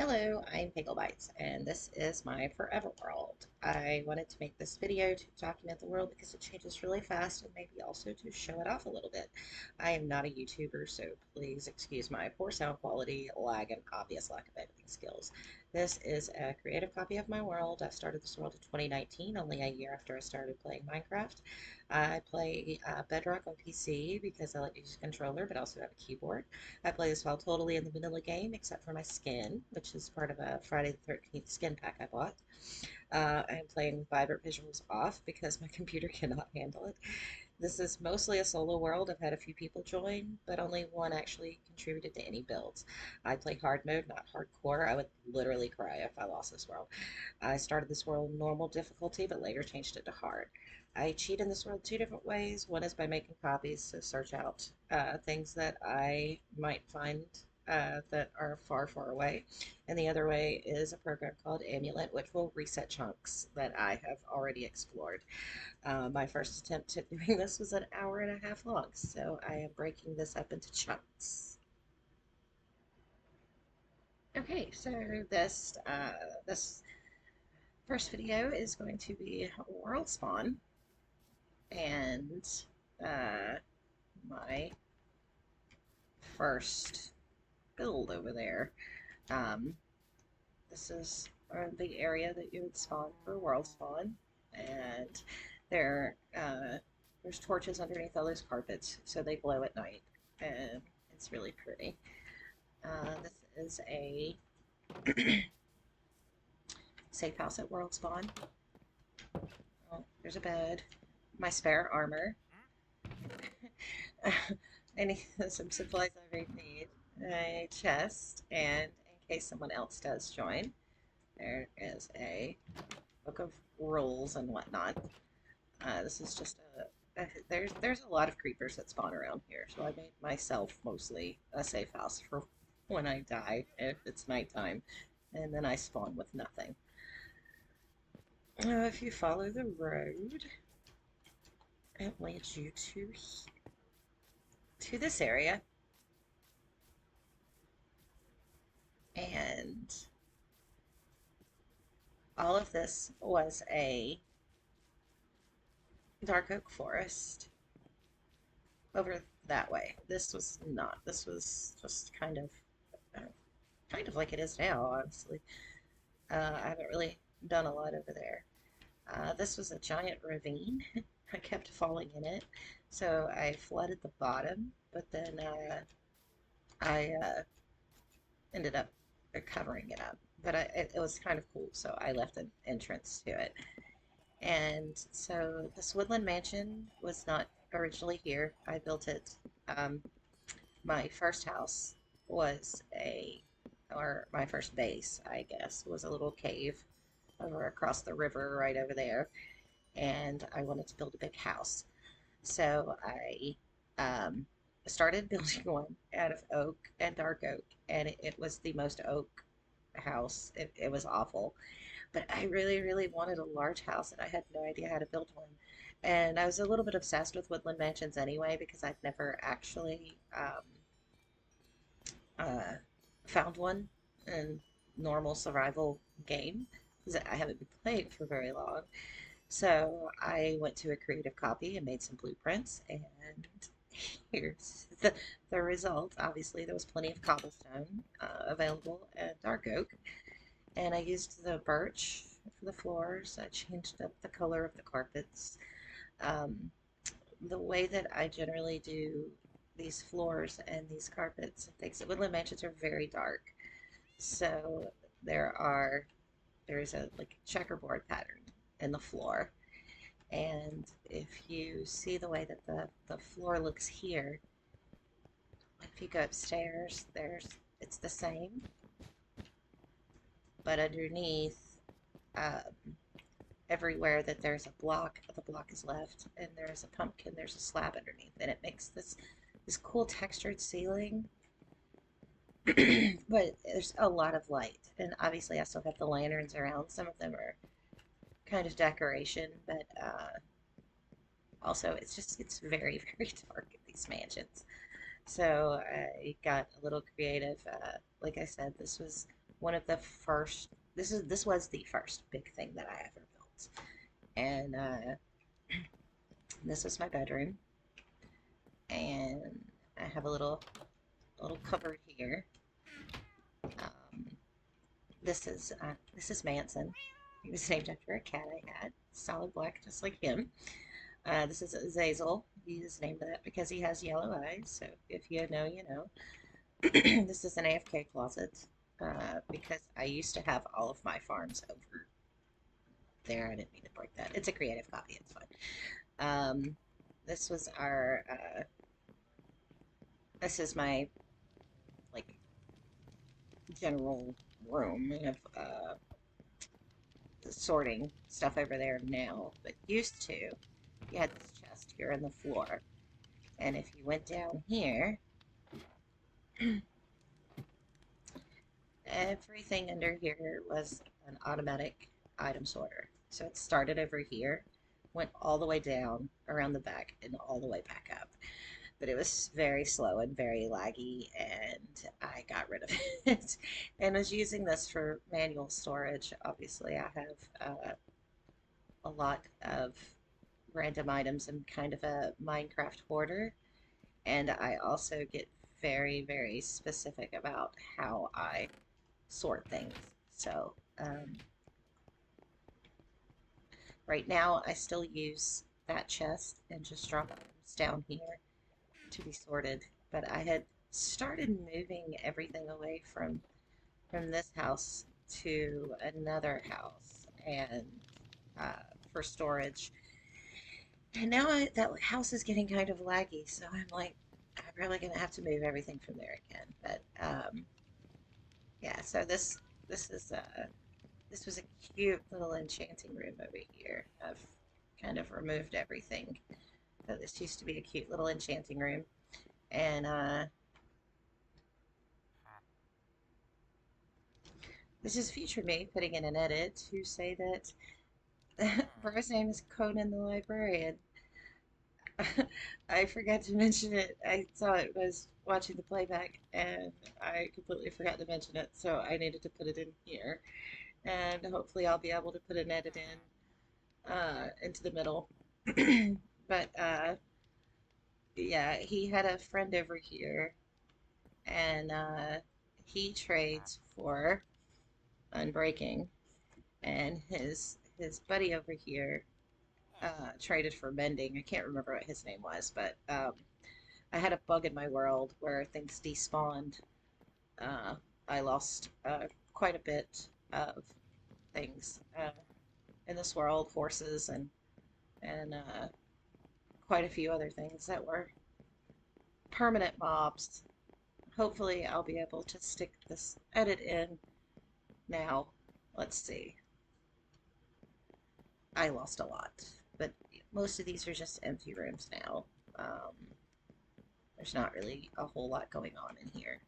Hello, I'm Pickle Bites, and this is my forever world. I wanted to make this video to document the world because it changes really fast and maybe also to show it off a little bit. I am not a YouTuber, so please excuse my poor sound quality, lag, and obvious lack of editing skills. This is a creative copy of my world. I started this world in 2019, only a year after I started playing Minecraft. I play Bedrock on PC because I like to use a controller, but also have a keyboard. I play this file totally in the vanilla game, except for my skin, which is part of a Friday the 13th skin pack I bought. I'm playing with vibrant visuals off because my computer cannot handle it. This is mostly a solo world. I've had a few people join, but only one actually contributed to any builds. I play hard mode, not hardcore. I would literally cry if I lost this world. I started this world in normal difficulty, but later changed it to hard. I cheat in this world two different ways. One is by making copies to search out things that I might find that are far, far away. And the other way is a program called Amulet, which will reset chunks that I have already explored. My first attempt at doing this was an hour and a half long, so I am breaking this up into chunks. Okay, so this first video is going to be world spawn, and uh, my first build over there. Um, this is the area that you would spawn for world spawn, and there there's torches underneath all those carpets, so they glow at night, and it's really pretty. This is a safe house at world spawn. Oh, there's a bed, my spare armor, any some supplies I may need, a chest, and in case someone else does join, there is a book of rules and whatnot. This is just there's a lot of creepers that spawn around here, so I made myself mostly a safe house for when I die if it's nighttime, and then I spawn with nothing. If you follow the road, it leads you to this area, and all of this was a dark oak forest over that way. This was not. This was just kind of like it is now, honestly. I haven't really done a lot over there. This was a giant ravine. I kept falling in it, so I flooded the bottom, but then I ended up covering it up. But it was kind of cool, so I left an entrance to it. And so this woodland mansion was not originally here. I built it. Um, my first house was or my first base, I guess, was a little cave over across the river right over there. And I wanted to build a big house. So I started building one out of oak and dark oak, and it was the most oak house. It was awful. But I really, really wanted a large house, and I had no idea how to build one. And I was a little bit obsessed with woodland mansions anyway, because I'd never actually uh, found one in normal survival game, because I haven't been playing for very long. So I went to a creative copy and made some blueprints, and here's the result. Obviously, there was plenty of cobblestone available and dark oak, and I used the birch for the floors. I changed up the color of the carpets. Um, the way that I generally do these floors and these carpets and things, woodland mansions are very dark, so there are there's a like checkerboard pattern in the floor. And if you see the way that the floor looks here, if you go upstairs, it's the same, but underneath, um, everywhere that there's a block, the block is left, and there's a pumpkin, there's a slab underneath, and it makes this cool textured ceiling. But there's a lot of light, and obviously I still have the lanterns around. Some of them are kind of decoration, but also it's very very dark in these mansions. So I got a little creative. Like I said, this was one of the first. This was the first big thing that I ever built, and this was my bedroom, and I have a little cupboard here. Um, this is Manson. He was named after a cat I had, solid black, just like him. This is Azazel. He is named that because he has yellow eyes. So if you know, you know. This is an AFK closet because I used to have all of my farms over there. I didn't mean to break that. It's a creative copy. It's fine. This was our. This is my like general room. We have sorting stuff over there now, but used to. You had this chest here in the floor, and if you went down here, everything under here was an automatic item sorter. So it started over here, went all the way down around the back, and all the way back up. But it was very slow and very laggy, and I got rid of it and was using this for manual storage. Obviously, I have a lot of random items. I'm kind of a Minecraft hoarder, and I also get very specific about how I sort things. So, right now, I still use that chest and just drop items down here to be sorted. But I had started moving everything away from this house to another house and for storage. And now that house is getting kind of laggy, so I'm like, I'm probably gonna have to move everything from there again. But yeah, so this is this was a cute little enchanting room over here. I've kind of removed everything. So this used to be a cute little enchanting room. And this is future me putting in an edit to say that Bro's name is Conan the Librarian. I forgot to mention it. I saw it was watching the playback and I completely forgot to mention it, so I needed to put it in here. And hopefully I'll be able to put an edit in into the middle. But yeah, he had a friend over here and he trades for unbreaking, and his buddy over here traded for mending. I can't remember what his name was, but I had a bug in my world where things despawned. Uh, I lost quite a bit of things in this world, horses and quite a few other things that were permanent mobs. Hopefully, I'll be able to stick this edit in now. Let's see. I lost a lot, but most of these are just empty rooms now. Um, there's not really a whole lot going on in here.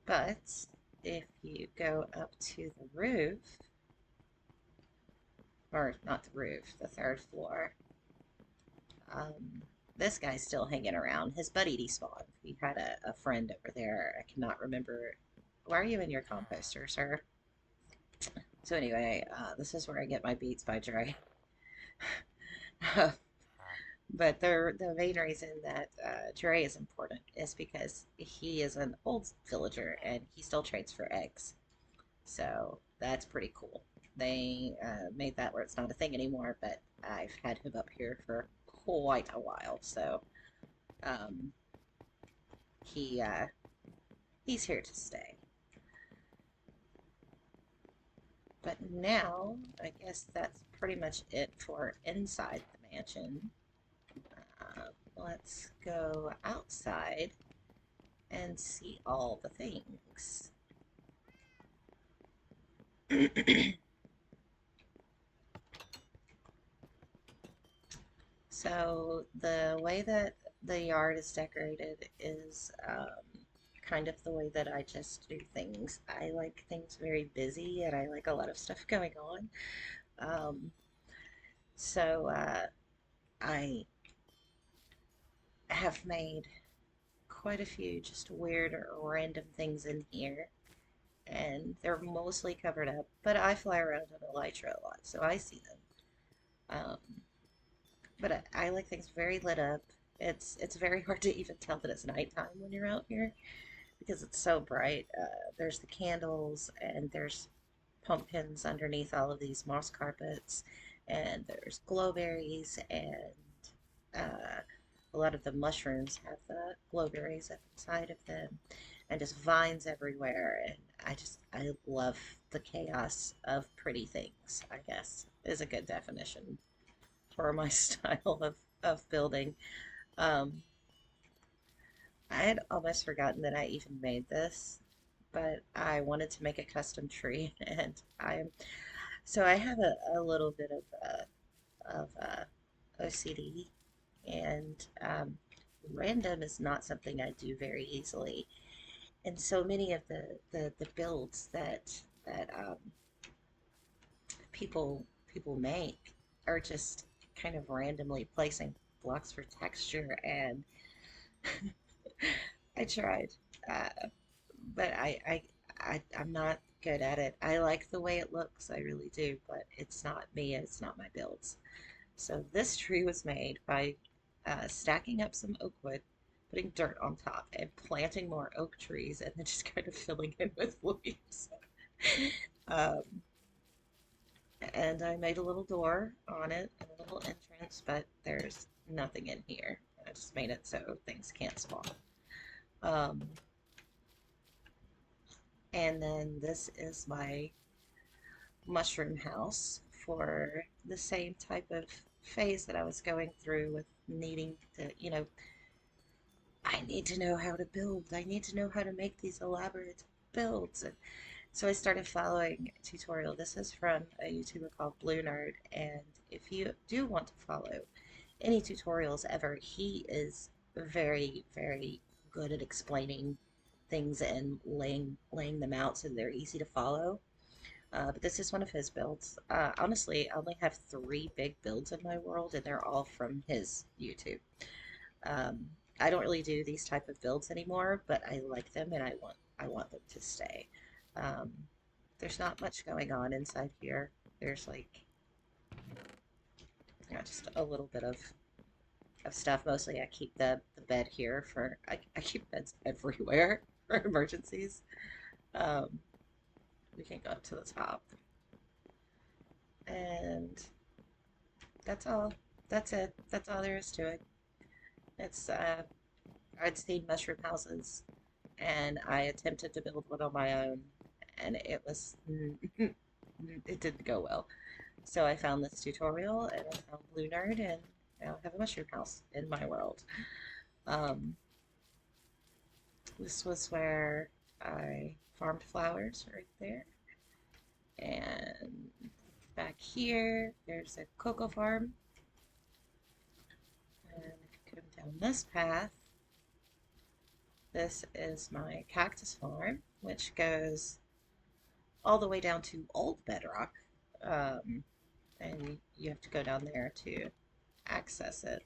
But if you go up to the roof, or not the roof, the third floor, um, this guy's still hanging around. His buddy despawned. He had a friend over there. I cannot remember. Why are you in your composter, sir? So anyway, this is where I get my beats by Dre. But the main reason that Dre is important is because he is an old villager and he still trades for eggs. So that's pretty cool. They made that where it's not a thing anymore, but I've had him up here for quite a while. So um, he he's here to stay. But now, I guess that's pretty much it for inside the mansion. Let's go outside and see all the things. So the way that the yard is decorated is kind of the way that I just do things. I like things very busy and I like a lot of stuff going on. Um, so I have made quite a few just weird or random things in here. and they're mostly covered up, but I fly around on Elytra a lot, so I see them. But I like things very lit up. It's very hard to even tell that it's nighttime when you're out here because it's so bright. There's the candles, and there's pumpkins underneath all of these moss carpets, and there's glowberries, and uh, a lot of the mushrooms have the glowberries up inside of them, and just vines everywhere. And I love the chaos of pretty things, I guess, is a good definition for my style of building. Um, I had almost forgotten that I even made this, but I wanted to make a custom tree, and I have a little bit of OCD, and random is not something I do very easily. And so many of the builds that people make are just kind of randomly placing blocks for texture, and I tried, uh, but I'm not good at it. I like the way it looks, I really do, but it's not me. It's not my builds. So this tree was made by stacking up some oak wood, putting dirt on top, and planting more oak trees, and then just kind of filling it with leaves. um, and I made a little door on it and a little entrance, but there's nothing in here. I just made it so things can't spawn. Um, and then this is my mushroom house for the same type of phase that I was going through with needing to, I need to know how to build. I need to know how to make these elaborate builds. And so I started following a tutorial. This is from a YouTuber called Blue Nerd. And if you do want to follow any tutorials ever, he is very, very good at explaining things and laying them out so they're easy to follow. But this is one of his builds. Honestly, I only have three big builds in my world, and they're all from his YouTube. Um, I don't really do these type of builds anymore, but I like them, and I want them to stay. Um, there's not much going on inside here. There's like, just a little bit of stuff. Mostly I keep the bed here for I keep beds everywhere for emergencies. Um, we can go up to the top, and that's all. That's it. That's all there is to it. It's I'd seen mushroom houses, and I attempted to build one on my own, and it was it didn't go well. So I found this tutorial, and I found Blue Nerd, and now I have a mushroom house in my world. Um, this was where I farmed flowers right there, and back here there's a cocoa farm, and if you come down this path, this is my cactus farm, which goes all the way down to Old Bedrock. Um, and you have to go down there to access it.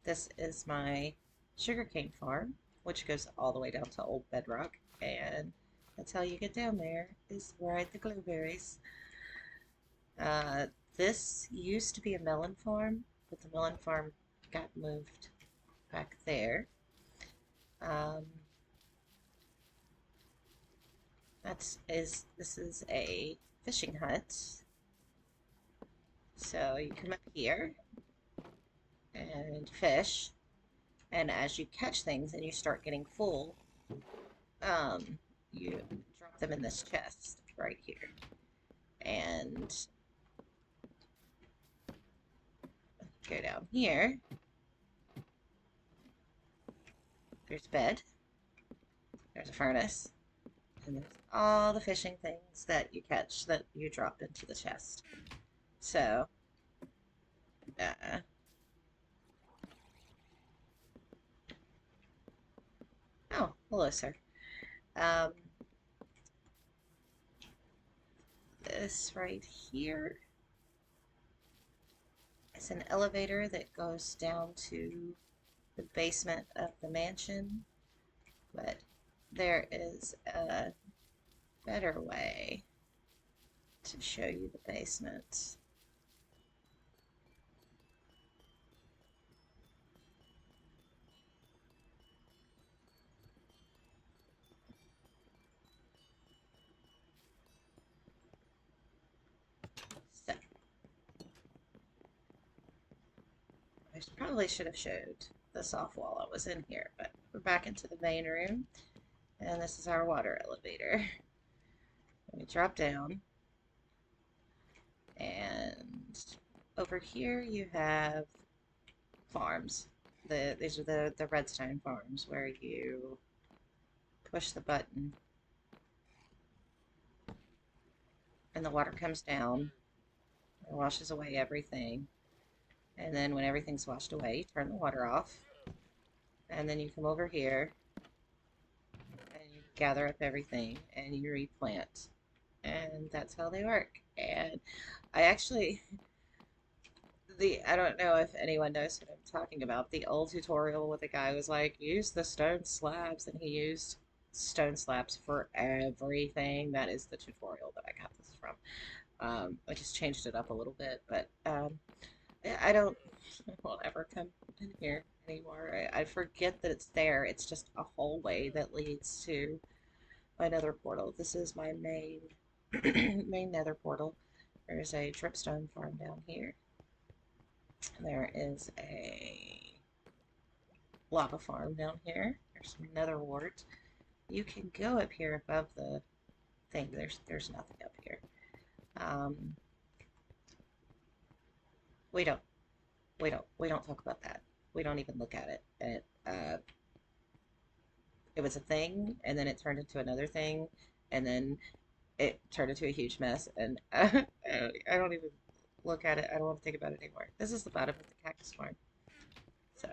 This is my sugarcane farm, which goes all the way down to Old Bedrock, and that's how you get down there, is ride the glowberries. Uh, this used to be a melon farm, but the melon farm got moved back there. Um, this is a fishing hut. So you come up here and fish, and as you catch things and you start getting full, you drop them in this chest right here. And go down here. There's a bed. There's a furnace. And there's all the fishing things that you catch that you drop into the chest. So, uh, oh, hello, sir. Um, this right here is an elevator that goes down to the basement of the mansion, but there is a better way to show you the basement. So, I probably should have showed this off while I was in here, but we're back into the main room, and this is our water elevator. We drop down, and over here you have farms. These are the redstone farms where you push the button and the water comes down and washes away everything. And then when everything's washed away, you turn the water off. And then you come over here and you gather up everything and you replant. And that's how they work. And I actually, I don't know if anyone knows what I'm talking about. The old tutorial where the guy was like, use the stone slabs, and he used stone slabs for everything. That is the tutorial that I got this from. I just changed it up a little bit, but I don't won't ever come in here anymore. I forget that it's there. It's just a hallway that leads to my nether portal. This is my main main nether portal. There's a dripstone farm down here. There is a lava farm down here. There's some nether wart. You can go up here above the thing. There's nothing up here. Um, we don't we don't talk about that. We don't even look at it. It was a thing, and then it turned into another thing, and then it turned into a huge mess. And I don't even look at it. I don't want to think about it anymore. This is the bottom of the cactus farm. So,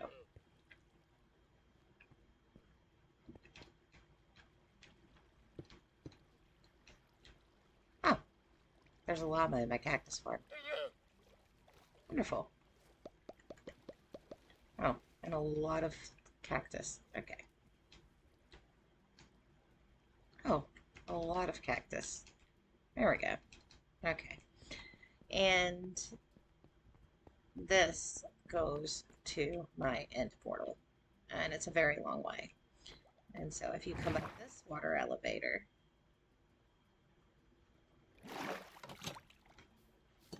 oh, there's a llama in my cactus farm. Wonderful. Oh, and a lot of cactus. Okay. Oh, a lot of cactus. There we go. Okay. And this goes to my end portal. And it's a very long way. And so if you come up this water elevator,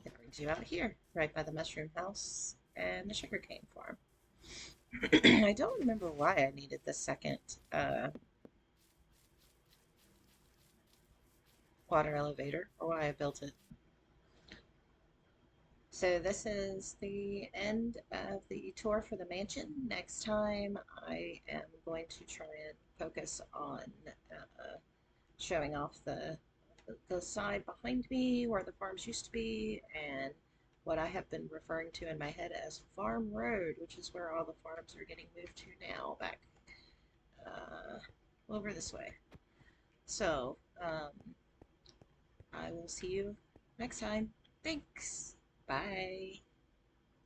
it brings you out here, right by the mushroom house and the sugarcane farm. I don't remember why I needed the second water elevator or why I built it. So this is the end of the tour for the mansion. Next time I am going to try and focus on showing off the side behind me where the farms used to be and what I have been referring to in my head as Farm Road, which is where all the farms are getting moved to now, back over this way. So, I will see you next time. Thanks. Bye.